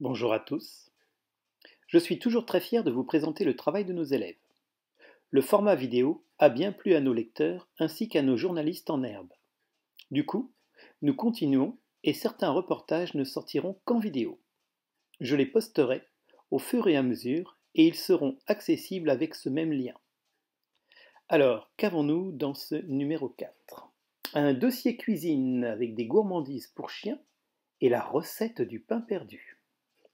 Bonjour à tous. Je suis toujours très fier de vous présenter le travail de nos élèves. Le format vidéo a bien plu à nos lecteurs ainsi qu'à nos journalistes en herbe. Du coup, nous continuons et certains reportages ne sortiront qu'en vidéo. Je les posterai au fur et à mesure et ils seront accessibles avec ce même lien. Alors, qu'avons-nous dans ce numéro 4 ? Un dossier cuisine avec des gourmandises pour chiens et la recette du pain perdu,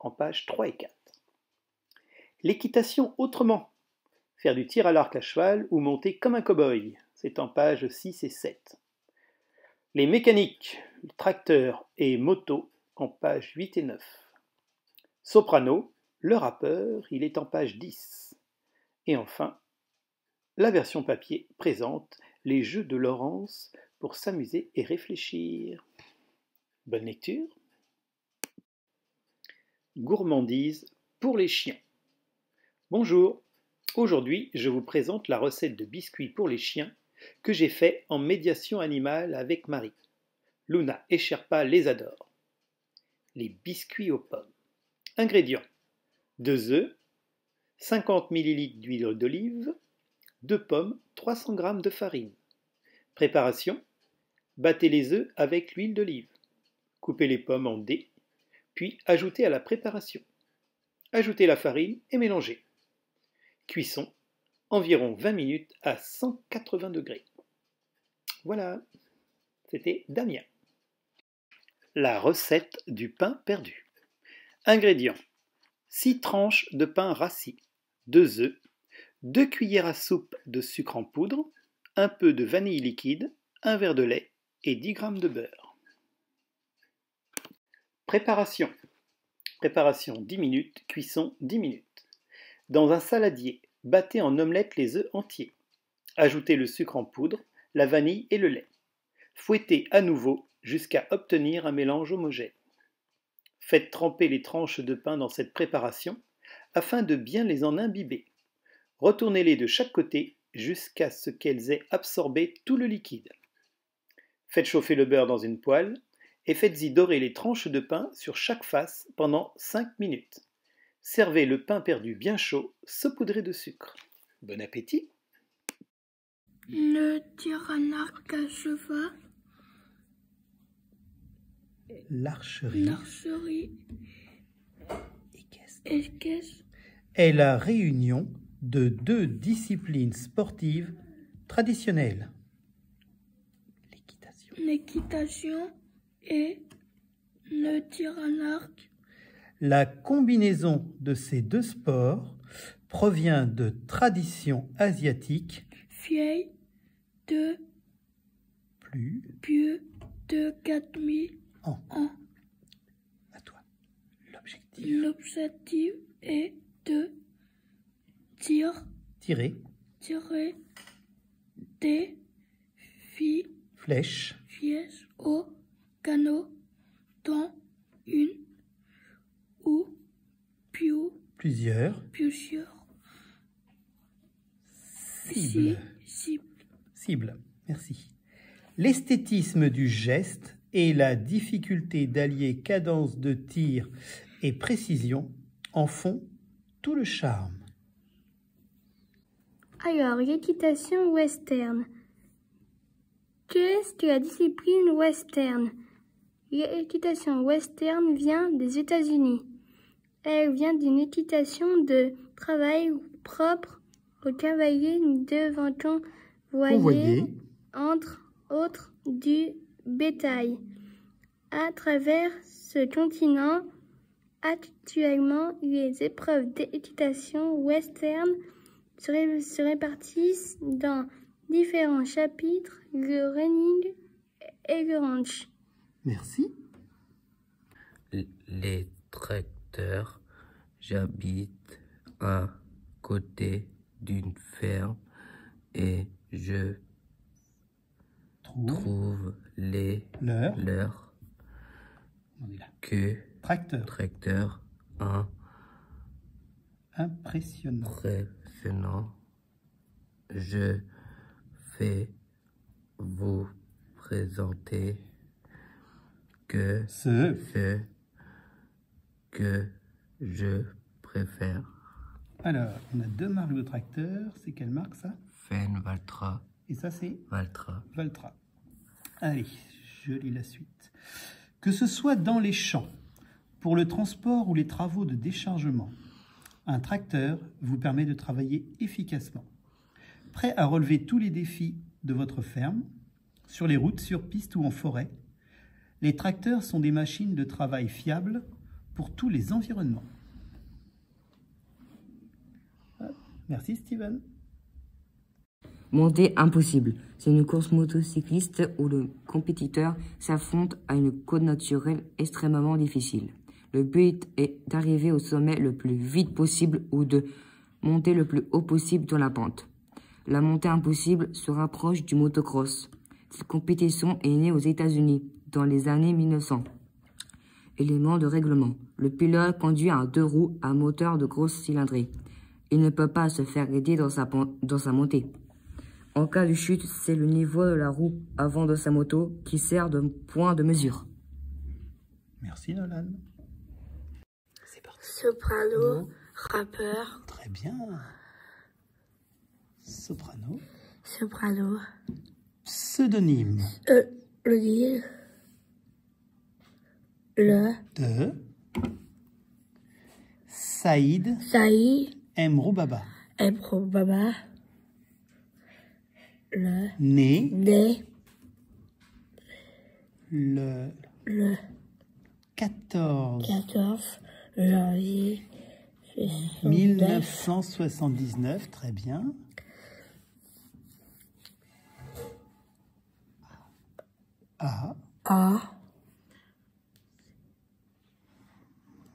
en pages 3 et 4. L'équitation autrement, faire du tir à l'arc à cheval ou monter comme un cow-boy, c'est en pages 6 et 7. Les mécaniques, tracteurs et motos, en pages 8 et 9. Soprano, le rappeur, il est en page 10. Et enfin, la version papier présente les jeux de Laurence pour s'amuser et réfléchir. Bonne lecture. Gourmandise pour les chiens. Bonjour, aujourd'hui je vous présente la recette de biscuits pour les chiens que j'ai fait en médiation animale avec Marie. Luna et Sherpa les adorent. Les biscuits aux pommes. Ingrédients: 2 œufs, 50 ml d'huile d'olive, 2 pommes, 300 g de farine. Préparation: battez les œufs avec l'huile d'olive. Coupez les pommes en dés, puis ajoutez à la préparation. Ajoutez la farine et mélangez. Cuisson, environ 20 minutes à 180 degrés. Voilà, c'était Damien. La recette du pain perdu. Ingrédients: 6 tranches de pain rassis, 2 œufs, 2 cuillères à soupe de sucre en poudre, un peu de vanille liquide, un verre de lait et 10 g de beurre. Préparation. Préparation 10 minutes, cuisson 10 minutes. Dans un saladier, battez en omelette les œufs entiers. Ajoutez le sucre en poudre, la vanille et le lait. Fouettez à nouveau jusqu'à obtenir un mélange homogène. Faites tremper les tranches de pain dans cette préparation afin de bien les en imbiber. Retournez-les de chaque côté jusqu'à ce qu'elles aient absorbé tout le liquide. Faites chauffer le beurre dans une poêle et faites-y dorer les tranches de pain sur chaque face pendant 5 minutes. Servez le pain perdu bien chaud, saupoudré de sucre. Bon appétit! Le tir à l'arc à cheval. L'archerie Équestre. est la réunion de 2 disciplines sportives traditionnelles. L'équitation et le tir à l'arc. La combinaison de ces 2 sports provient de traditions asiatiques Vieille de plus plus de 4000 ans. ans. À toi. L'objectif. L'objectif est de Tirer. des Flèche. flèches au canot dans une ou Plusieurs. Cible. Merci. L'esthétisme du geste et la difficulté d'allier cadence de tir et précision en font tout le charme. Alors, l'équitation western. Qu'est-ce que la discipline western? L'équitation western vient des États-Unis. Elle vient d'une équitation de travail propre aux cavaliers devant convoyer, entre autres, du bétail. À travers ce continent, actuellement, les épreuves d'équitation western se répartissent dans différents chapitres, le running et le ranch. Merci. Les tracteurs. J'habite à côté d'une ferme et je trouve leurs tracteurs impressionnants. Je vais vous présenter ce que Je préfère. Alors, on a 2 marques de tracteurs. C'est quelle marque ça? Fenn, Valtra. Et ça c'est Valtra. Valtra. Allez, je lis la suite. Que ce soit dans les champs, pour le transport ou les travaux de déchargement, un tracteur vous permet de travailler efficacement. Prêt à relever tous les défis de votre ferme, sur les routes, sur piste ou en forêt, les tracteurs sont des machines de travail fiables pour tous les environnements. Merci Steven. Montée impossible. C'est une course motocycliste où le compétiteur s'affronte à une côte naturelle extrêmement difficile. Le but est d'arriver au sommet le plus vite possible ou de monter le plus haut possible dans la pente. La montée impossible se rapproche du motocross. Cette compétition est née aux États-Unis dans les années 1900. Élément de règlement. Le pilote conduit un 2 roues à moteur de grosse cylindrée. Il ne peut pas se faire aider dans sa montée. En cas de chute, c'est le niveau de la roue avant de sa moto qui sert de point de mesure. Merci Nolan. C'est parti. Soprano, rappeur. Très bien. Soprano. Soprano. Pseudonyme. Le De. Saïd. Saïd. M. Roubaba. Baba. Né. Né. Le 14 janvier 1979, très bien. À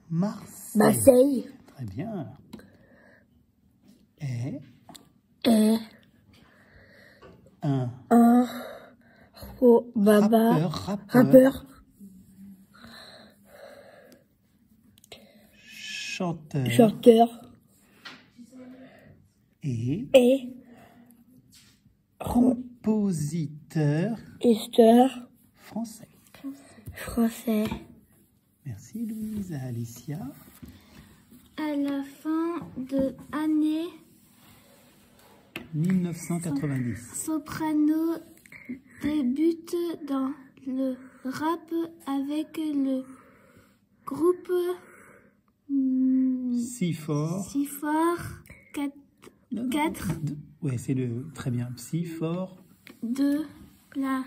Marseille. Très bien. Et un rappeur. Chanteur. Et compositeur français. Merci Louise. Alicia. À la fin de l'année 1990. Soprano débute dans le rap avec le groupe Si fort. 4 Ouais, c'est le très bien. Si fort. De la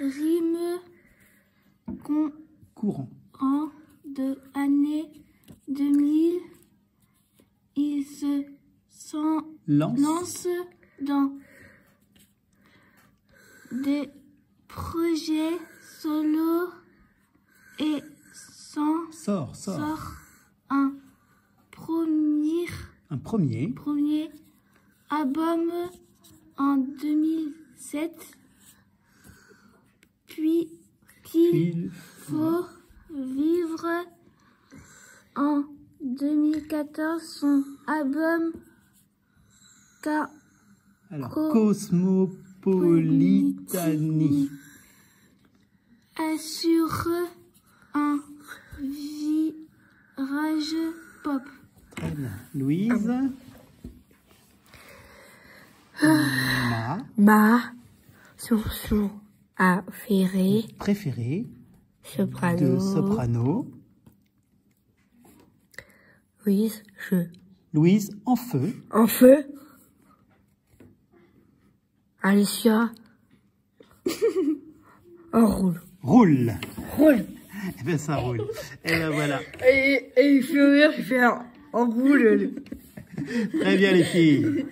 rime courant. En de l'année 2000, il se lance dans des projets solo et sort un premier album en 2007, puis qu'il faut vivre en 2014 son album Cosmopolitanie assure un virage pop. Très bien. Louise. Ma chanson préférée Soprano. de Soprano. Louise, en feu. Alicia, en roule. Eh bien, ça roule. Et bien, voilà. Et il fait rire, il fait en roule. Très bien, les filles.